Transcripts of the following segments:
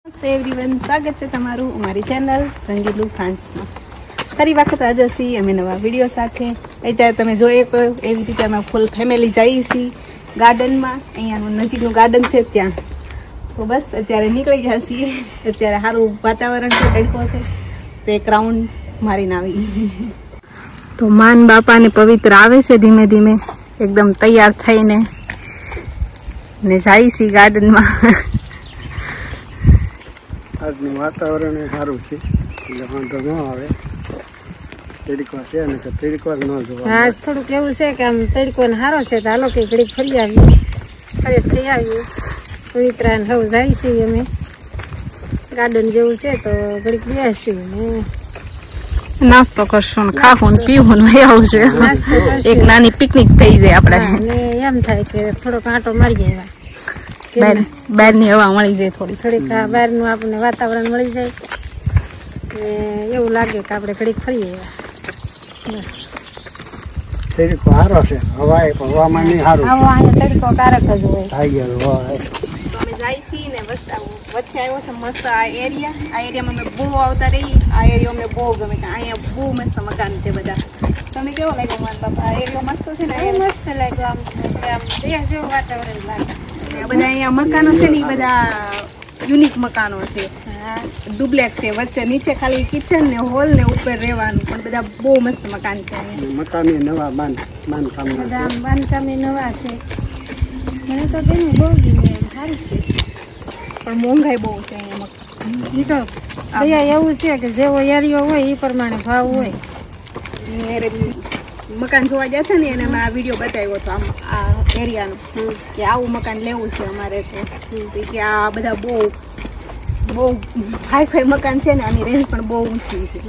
નમસ્તે એવરીવન, સ્વાગત છે તમારું અમારી ચેનલ રંગીલું ફ્રાન્સમાં. ફરી વખત આજે છીએ અમે નવા વિડીયો સાથે. અત્યારે તમે જોઈએ તો એવી રીતે અમે ફૂલ ફેમિલી જઈએ છીએ ગાર્ડનમાં. અહીંયાનું નજીકનું ગાર્ડન છે ત્યાં. તો બસ અત્યારે નીકળી જાય છીએ. અત્યારે સારું વાતાવરણ છે, તડકો છે, તો એક રાઉન્ડ મારીને આવી. તો માન બાપાને પવિત્ર આવે છે ધીમે ધીમે એકદમ તૈયાર થઈને ને જાય છે ગાર્ડનમાં. આજનું વાતાવરણ સારું છે એટલે વાંધો ન આવે. તડકો છે ને કે તડકો ન જોવા. આજ થોડુંક એવું છે કે આમ તડકો ને સારો છે તો હાલો કે ઘડીક ફરી આવીએ, ફરી થઈ આવીએ. પવિત્રાને હવે જાય છે અમે ગાર્ડન જેવું છે તો ઘડીક બેસીશું ને નાસ્તો કરશું ને ખાવું ને પીવું ને આવશે. એક નાની પિકનિક થઈ જાય આપણે. એમ થાય કે થોડોક આંટો મારી જાય, બહારની હવા મળી જાય, થોડીક બહારનું આપણને વાતાવરણ મળી જાય ને એવું લાગે કે આપણે ઘડીક ફરીએ. તડકો સારો છે, હવામાં નહીં સારું. અહીંયા તડકો કારક જ હોય. અમે જાય છીએ ને વચ્ચે આવ્યો છે મસ્ત આ એરિયામાં અમે બહુ આવતા રહીએ. આ એરિયા અમને બહુ ગમે કે અહીંયા બહુ મસ્ત મકાન છે બધા. તમને કેવો લાગ્યો મારા બાપા? આ એરિયો મસ્ત છે ને, મસ્ત લાગ્યો, આમ દેશ જેવું વાતાવરણ લાગે. બધા અહીંયા મકાનો છે ને એ બધા યુનિક મકાનો છે, ડુપ્લેક્સ છે. વચ્ચે નીચે ખાલી કિચન ને હોલ ને ઉપર રહેવાનું, પણ બધા બહુ મસ્ત મકાન છે અહીંયા. મકાન નવા બાંધકામ બધા બાંધકામ નવા છે. મને તો બેન બહુ ગમે, સારું છે, પણ મોંઘાઈ બહુ છે અહીંયા મકાન. એ તો અહીંયા એવું છે કે જેવો એરિયો હોય એ પ્રમાણે ભાવ હોય. મકાન જોવા ગયા હતા ને એને મેં આ વિડીયો બતાવ્યો હતો આમ આ એરિયાનો કે આવું મકાન લેવું છે અમારે. તો કે આ બધા બહુ હાઈ મકાન છે ને આની રેન્જ પણ બહુ ઊંચી છે,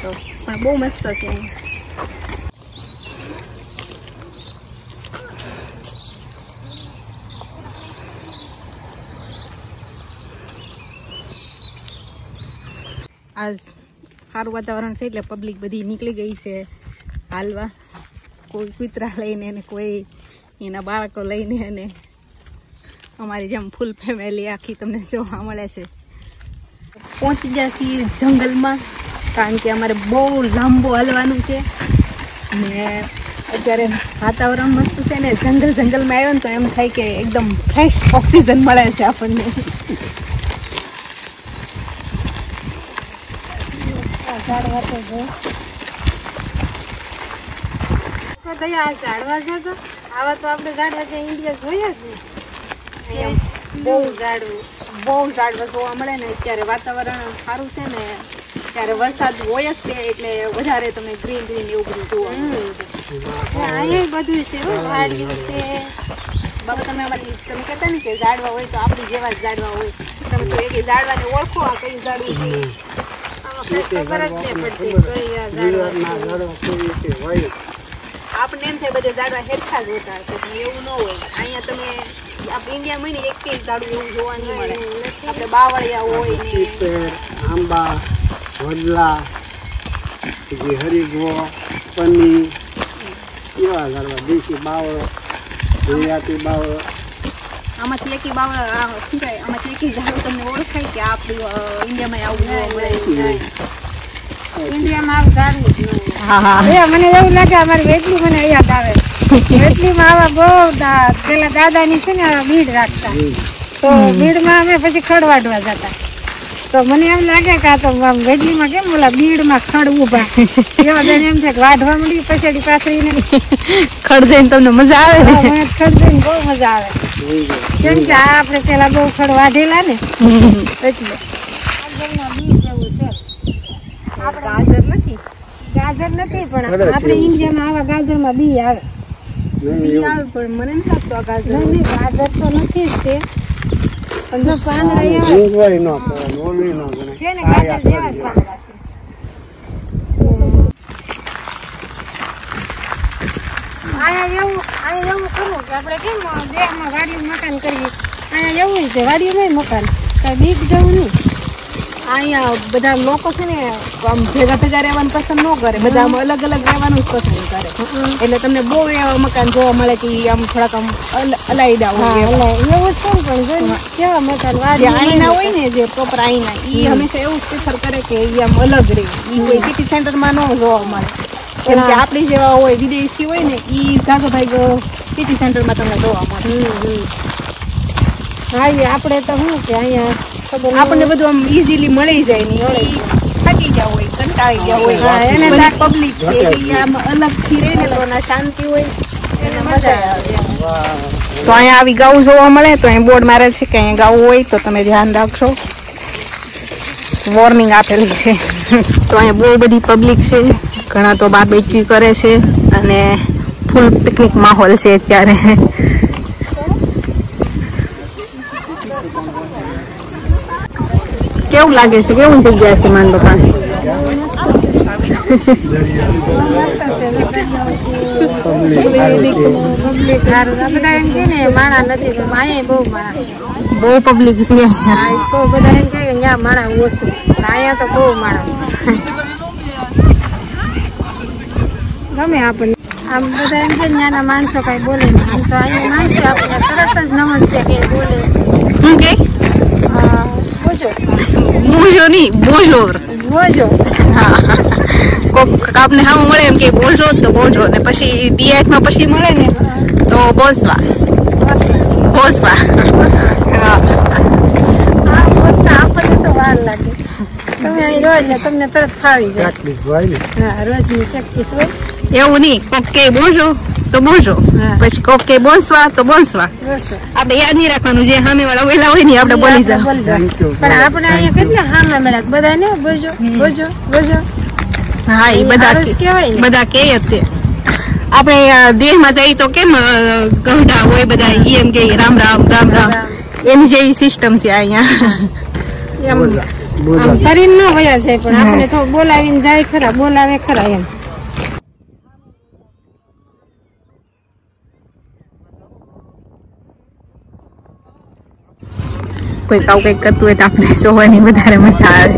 તો પણ બહુ મસ્ત છે. આજ સારું વાતાવરણ છે એટલે પબ્લિક બધી નીકળી ગઈ છે હાલવા. કોઈ કૂતરા લઈને ને કોઈ એના બાળકો લઈને, અને અમારી જેમ ફૂલ ફેમિલી આખી તમને જોવા મળે છે. પહોંચી ગયા છીએ જંગલમાં, કારણ કે અમારે બહુ લાંબુ હાલવાનું છે અને અત્યારે વાતાવરણ મસ્ત છે ને જંગલમાં આવ્યો ને તો એમ થાય કે એકદમ ફ્રેશ ઓક્સિજન મળે છે આપણને. ઝાડવા તો જો ગયા ઝાડવા છે તો આવા તો આપણે ઝાડવા ત્યાં ઇન્ડિયા જોયા જ નહીં. બહુ ઝાડવા જોવા મળે ને. અત્યારે વાતાવરણ સારું છે ને, ત્યારે વરસાદ હોય જ છે એટલે વધારે તમે ગ્રીન એવું બધું જોવા મળે. અહીંયા બધું છે, વાડિયું છે. બાબા તમે કહેતા ને કે ઝાડવા હોય તો આપણી જેવા જ ઝાડવા હોય. તમે તો એક ઝાડવાને ઓળખો આ કયું ઝાડવું છે. આપણે એમ થાય બધા ઝાડવા હેરખા જ હોતા હશે, પણ એવું ન હોય. અહીંયા તમે આપણે ઇન્ડિયામાં હોય ને એક ઝાડું એવું જોવા નહીં મળે. આપણે બાવળિયા હોય ને આંબા, વડલા, હરિગવો, પની એવા ઝાડવા, દેશી બાવળો, ગુજરાતી બાવળો. આમાંથી એકી આમાંથી એકી ઝાડું તમને ઓળખાય કે આપણે ઇન્ડિયામાં આવું જોવા મળે? ઇન્ડિયામાં આવું ઝાડવું જ નહીં. મને એવું લાગે અમારી વેટલી મને યાદ આવે. વેટલીમાં આવા બહુ પેલા દાદાની છે ને બીડ રાખતા, તો બીડમાં અમે પછી ખડ વાઢવા જતા. તો મને એમ લાગે કે આ તો વેટલીમાં કેમ ઓલા બીડમાં ખડ ઉભા એવા જઈને એમ થાય કે વાઢવા મળી પછડી પાથરીને ખડ દઈને તમને મજા આવે? મને ખડ દઈને બહુ મજા આવે, કેમ કે આ આપણે પેલા બહુ ખડ વાઢેલા ને એટલે. બીજ એવું છે. ગાજર નથી પણ આપણે ઇન્ડિયામાં આવા ગાજરમાં બી આવે. પણ મને નથી લાગતું આ ગાજર. નહીં, ગાજર તો નથી જ તે, પણ જો પાંદડા એવા છે ને ગાજર જેવા જ પાંદડા છે. અહીંયા એવું ખરું કે આપણે કેમ દેહમાં વાડીયું મકાન કરીએ, અહીંયા એવું છે વાડીયું મકાન કઈ બીક જવું નહીં. અહીંયા બધા લોકો છે ને આમ ભેગા રહેવાનું પસંદ ન કરે, બધા આમ અલગ અલગ રહેવાનું જ પસંદ કરે. એટલે તમને બહુ એવા મકાન જોવા મળે કે આમ થોડાક આમ અલાયદા હોય. એવું જ છે ને, પણ જો ને કેવા મોટા જે વાડી આઈના હોય ને જે પ્રોપર આઈના ઈ હંમેશા એવું પ્રિફર કરે કે ઈ આમ અલગ રહે, ઈ કોઈ સિટી સેન્ટરમાં ન જોવા મળે. કેમ કે આપણી જેવા હોય વિદેશી હોય ને ઈ જાજો ભાઈ સિટી સેન્ટરમાં તમને જોવા મળે. હા એ આપણે તો શું કે અહીંયા ખબર આપણને બધું આમ ઈઝીલી મળી જાય ને ઈ થાકી ગયા હોય, કંટાળી ગયા હોય, હા, એને બધી પબ્લિક છે ઈ આમ અલગથી રહે ને તો ના શાંતિ હોય એને મજા આવે. તો અહીંયા આવી ગાઉ જોવા મળે તો અહીં બોર્ડ મારે છે કે અહીંયા ગાઉ હોય તો તમે ધ્યાન રાખશો, વોર્નિંગ આપેલી છે. તો અહીંયા બહુ બધી પબ્લિક છે, ઘણા તો બાર્બેક્યુ કરે છે અને ફૂલ પિકનિક માહોલ છે અત્યારે. કેવું લાગે છે, કેવું જગ્યા છે માન બાપા? બધા એમ કે ને માણા નથી પણ અહીંયા બહુ માણા છે, બહુ પબ્લિક છે. તો બધા એમ કે અહીંયા માણા ઓછું પણ અહીંયા તો બહુ માણા છે. ગમે આપણને આમ બધા એમ કે નાના માણસો કઈ બોલે ને આમ તો અહીંયા માણસો આપણે તરત જ નમસ્તે કઈ બોલે. શું કે બોજો બોજો નહીં, બોજો. બોજો હા, કોક આપને હાવ મળે એમ કે બોજો તો બોજો, ને પછી દિયાતમાં પછી મળે ને તો બોસવા બોસવા. હા, આ બોલતા આપણને તો વાર લાગે. તમે અહીં રોજ ને તમને તરત ફાવી જાય. પ્રેક્ટિસ હોય ને. હા, રોજની પ્રેક્ટિસ હોય. એવું નહીં, કોક કે બોજો તો બોજો, હા. પછી કોક કે બોસવા તો બોસવા. બસ આપણે યાદ નહીં રાખવાનું, જે સામે વાળા વેલા હોય ને આપણે બોલી જાવ. બોલી જાવ. Thank you. પણ આપણે અહીંયા કેટલા હામે મળ્યા બધા ને બોજો બોજો બોજો. હા, એ બધા આરુષ કહેવાય ને. બધા કે જ તે. આપણે દેહમાં જઈએ તો કેમ ગઢા હોય બધા ઈ એમ કે રામ રામ રામ રામ, એની જેવી સિસ્ટમ છે અહીંયા. એમ બોલા આમ કરીને ન વયા જાય પણ આપણે તો બોલાવીને જાય ખરા, બોલાવે ખરા એમ. કોઈ આવું કઈક કરતું હોય તો આપણે જોવાની વધારે મજા આવે.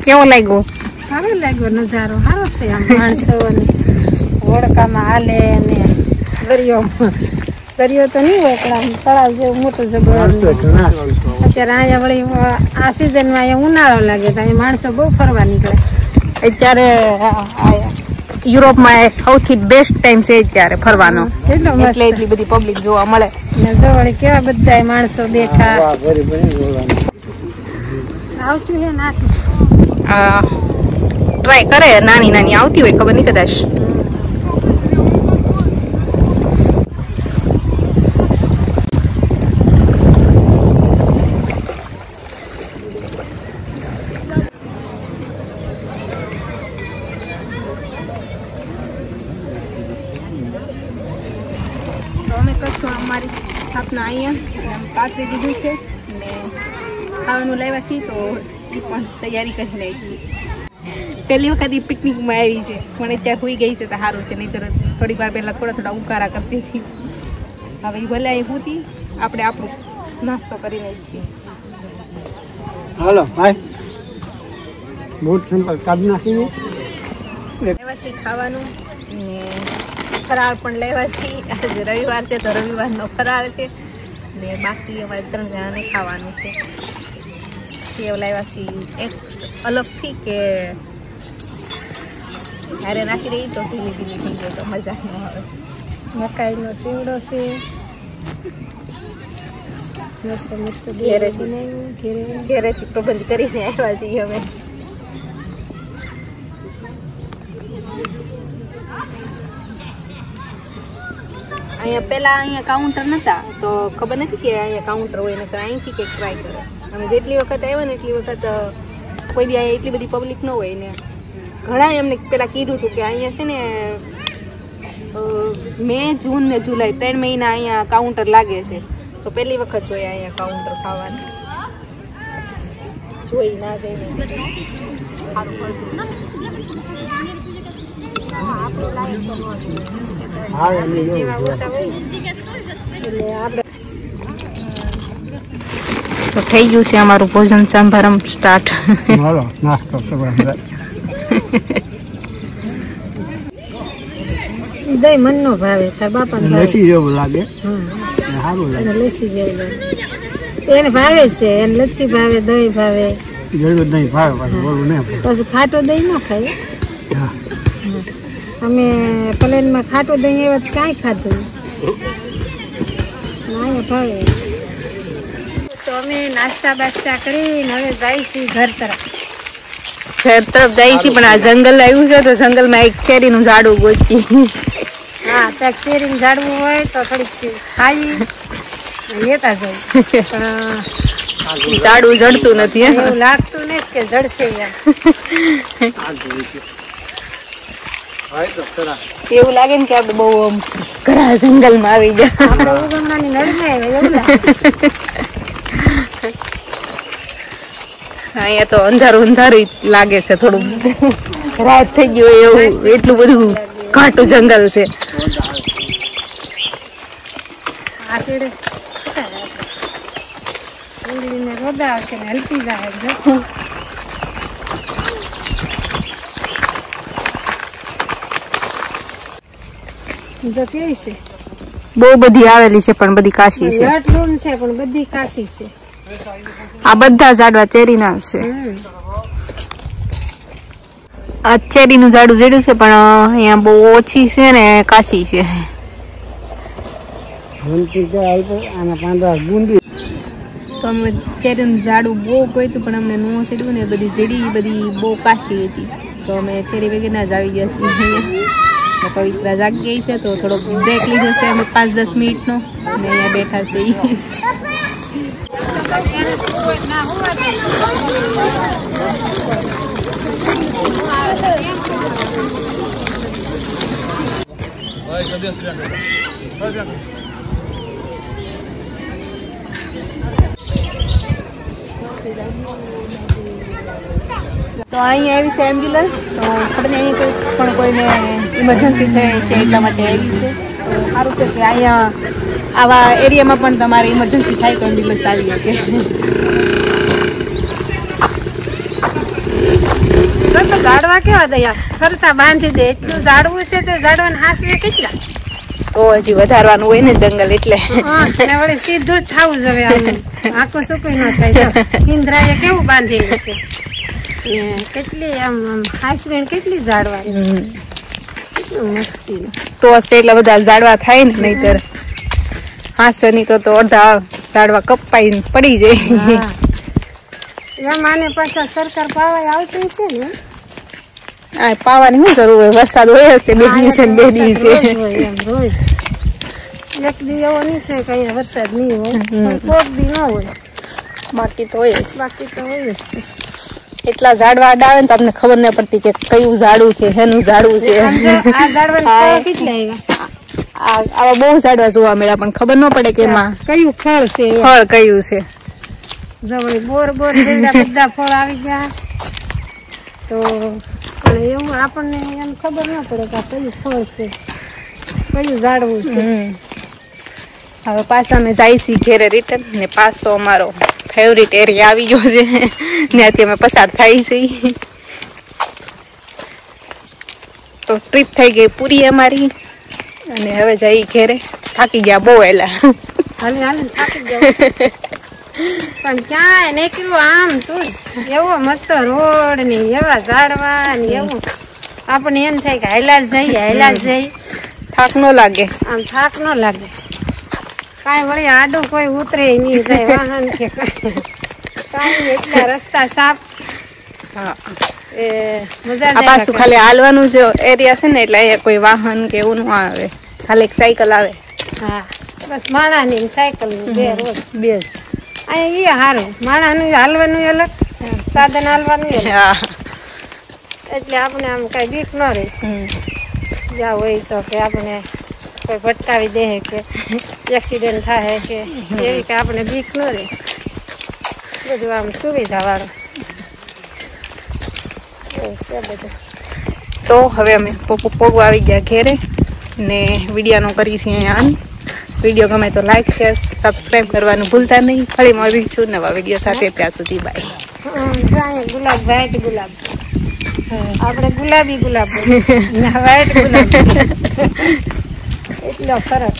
કેવો લાગ્યો? સારો લાગ્યો નજારો, સારો છે. આમ માણસો હોડકામાં હાલે ને દરિયો તો નહીં હોય પણ આમ તળાવ જેવું મોટું જબર. ઘણા અત્યારે અહીંયા વળી આ સિઝનમાં અહીંયા ઉનાળો લાગે તો અહીંયા માણસો બહુ ફરવા નીકળે. અત્યારે યુરોપમાં સૌથી બેસ્ટ ટાઈમ છે અત્યારે ફરવાનો, કેટલો મસ્ત. એટલે એટલી બધી પબ્લિક જોવા મળે. ને જો વળી કેવા બધા માણસો બેઠા. વાહ, ભરી ભરી બોલવાનું. આવતું છે નાથ ટ્રાય કરે, નાની નાની આવતી હોય ખબર નહીં કદાચ. અમે કરશું અમારી સ્થાપના અહીંયા પાથરી દીધું છે ને ખાવાનું લાવ્યા છીએ તો એ પણ તૈયારી કરી નાખી. પહેલી વખત એ પિકનિકમાં આવી છે પણ અત્યારે હોઈ ગઈ છે તો સારું છે, નહીં તરત થોડી વાર પહેલાં થોડા ઉકારા કરતી હતી. હવે એ ભલે અહીં પૂતી આપણે આપણું નાસ્તો કરી નાખીએ. હાલો ભાઈ, બહુ સિમ્પલ કાઢી નાખીએ. લેવા છે ખાવાનું ને ફરાળ પણ લેવા છીએ. આજે રવિવાર છે તો રવિવારનો ફરાળ છે ને બાકી અમારે 3 જણાને ખાવાનું છે. સેવ લાવ્યા છીએ એક અલગથી કે હારે નાખી દઈએ તો ઢીલી ઢીલી થઈ જાય તો મજા ન આવે. મકાઈનો સીવડો છે. મસ્ત મસ્ત ઘેરેથી. બનાવ્યું ઘેરે. ઘરેથી પ્રબંધ કરીને આવ્યા છીએ અમે. અહીંયા પહેલાં કાઉન્ટર નહોતા તો ખબર નથી કે અહીંયા કાઉન્ટર હોય, નકર અહીંથી કંઈક ટ્રાય કરે. અમે જેટલી વખત આવ્યા ને એટલી વખત કોઈ દી અહીંયા એટલી બધી પબ્લિક ન હોય ને. ઘણા એમને પહેલાં કીધું હતું કે અહીંયા છે ને મે, જૂન ને જુલાઈ 3 મહિના અહીંયા કાઉન્ટર લાગે છે. તો પહેલી વખત જોઈએ અહીંયા કાઉન્ટર ખાવાનું. જોઈ ના જઈને હા, એની જેવું જેવા છે. ઓછા હોય ને એટલે આપણે તો થઈ ગયું છે અમારું ભોજન સમારંભ સ્ટાર્ટ. હાલો નાસ્તો કરવા. દહીં મન નો ભાવે, તાર બાપા ને લસી જેવું લાગે, હા સારું લાગે. લસ્સી જેવું લાગે. એને ભાવે છે, એને લચ્છી ભાવે, દહીં ભાવે, જેવું નહીં ભાવે પાછું બોલું નહીં. પછી ખાટો દહીં ન ખાય. હા અમે પ્લેનમાં ખાટો દહીં એવા કાંઈ ખાધું ના ભાવે. તો અમે નાસ્તા બાસ્તા કરીને હવે જાય છીએ ઘર તરફ. ઘર તરફ જાય છે, પણ આ જંગલ આવ્યું છે તો જંગલમાં એક ચેરીનું ઝાડું ગોતી. હા, ત્યાં શેરીને ઝાડવું હોય તો થોડીક ખાઈ લેતા જાય. પણ ઝાડું જડતું નથી. એવું લાગતું નથી કે જડશે યાર. એવું લાગે ને કે આપણે બહુ ઘણા જંગલમાં આવી ગયા. આપણે ઉગમણાની નડમાં આવે એવું લાગે. અહીંયા તો અંધારું અંધારું લાગે છે, થોડું રાત થઈ ગયું એવું, એટલું બધું ઘાટું જંગલ છે. આ કેડે ઉડીને રોદા આવશે ને હલકી જાય. જો કેવી છે, બહુ બધી આવેલી છે પણ બધી કાશી છે. લટલું છે પણ બધી કાશી છે. આ બધા ઝાડવા ચેરીના છે. આ ચેરીનું ઝાડું જેડું છે પણ અહીંયા બહુ ઓછી છે ને કાશી છે. તો અમે ચેરીનું ઝાડું બહુ ગોતું પણ અમને નો સીડ્યું ને, બધી ઝીડી બધી બહુ કાશી હતી. તો અમે ચેરી વગેરે જ આવી ગયા છીએ. પવિત્રા જાગી ગઈ છે તો થોડોક બ્રેક લીધો છે અમે 5-10 મિનિટનો, અને અહીંયા બેઠા છીએ. તો અહીંયા આવી છે એમ્બ્યુલન્સ, તો આપણે અહીં પણ કોઈને ઇમરજન્સી થઈ છે એટલા માટે આવી છે. તો સારું છે કે અહીંયા આવા એરિયામાં પણ તમારે ઇમરજન્સી થાય તો એમ્બ્યુલન્સ આવી શકે. ઝાડવા કેવા દયા ફરતા બાંધી દે, એટલું ઝાડવું છે તો ઝાડવાને હાસવે કેટલા. તો હજી વધારવાનું હોય ને જંગલ એટલે. વળી સીધું જ થવું જોઈએ. આખું સુકું ન થાય. ઇન્દ્રાએ કેવું બાંધેલું છે, કેટલી આમ હાસવે કેટલી ઝાડવા મસ્તી. તો એટલા બધા ઝાડવા થાય ને, નહીતર હાસની તો અડધા ઝાડવા કપાઈ પડી જાય. એમ આને પાછા સરકાર પાવા આવતી છે ને. આ પાવાની શું જરૂર હોય, વરસાદ હોય હશે 2 દિવસે 2 દિવસે. રોજ એક દી એવો નહીં છે કે અહીંયા વરસાદ નહીં હોય, કોક દી ન હોય, બાકી તો હોય જ. બાકી તો હોય જ. એટલા ઝાડવા આવે ને તો તમને ખબર નહીં પડતી કે કયું ઝાડું છે, હેનું ઝાડું છે. આ ઝાડવા કેટલા આવ્યા, આવા બહુ ઝાડવા જોવા મળ્યા પણ ખબર ન પડે કે એમાં કયું ફળ છે, ફળ કયું છે. જવળી બોર બધા ફળ આવી ગયા તો એવું આપણને એમ ખબર ન પડે કે કયું ફળ છે, કયું ઝાડવું છે. હવે પાછા અમે જાય છીએ ઘેરે રિટર્ન, ને પાછો અમારો ફેવરિટ એરિયા આવી ગયો છે, ત્યાંથી અમે પસાર થાય છીએ. તો ટ્રીપ થઈ ગઈ પૂરી અમારી, અને હવે જઈ ઘેરે. થાકી ગયા બહુ વહેલા. હાલે થાકી ગયા પણ ક્યાંય નીકળ્યું આમ તું એવો મસ્ત રોડ ને એવા ઝાડવા ને એવું આપણને એમ થાય કે હાલ્યા જ જઈ. થાક ન લાગે, આમ થાક ન લાગે કાંઈ. વળી આડું કોઈ ઉતરે નહીં જાય વાહન કે કાંઈ, એટલા રસ્તા સાફ. હા, એ મજા આ પાછું ખાલી હાલવાનું જે એરિયા છે ને, એટલે અહીંયા કોઈ વાહન કે એવું ન આવે, ખાલી એક સાયકલ આવે. હા, બસ માણાની સાયકલ બે રોજ બે. અહીંયા એ સારું, માણાનું હાલવાનું અલગ, સાધન હાલવાનું અલગ. હા, એટલે આપણે આમ કઈ બીક ન રહે. જ્યાં હોય તો કે આપણે કોઈ ભટકાવી દે કે એક્સિડન્ટ થાય કે એવી કે આપણે બીક ન રહે. બધું આમ સુવિધા વાળું છે બધું. તો હવે અમે પોગું આવી ગયા ઘેરે, ને વિડીયાનો કરીશું અહીંયા વિડીયો ગમે તો લાઈક શેર સબસ્ક્રાઈબ કરવાનું ભૂલતા નહીં. ફરી મળીશું નવા વિડીયો સાથે. ત્યાં સુધી બાય. ગુલાબ વ્હાઈટ ગુલાબ આપણે ગુલાબી ગુલાબ વ્હાઈટ ગુલાબ એટલો ફરક.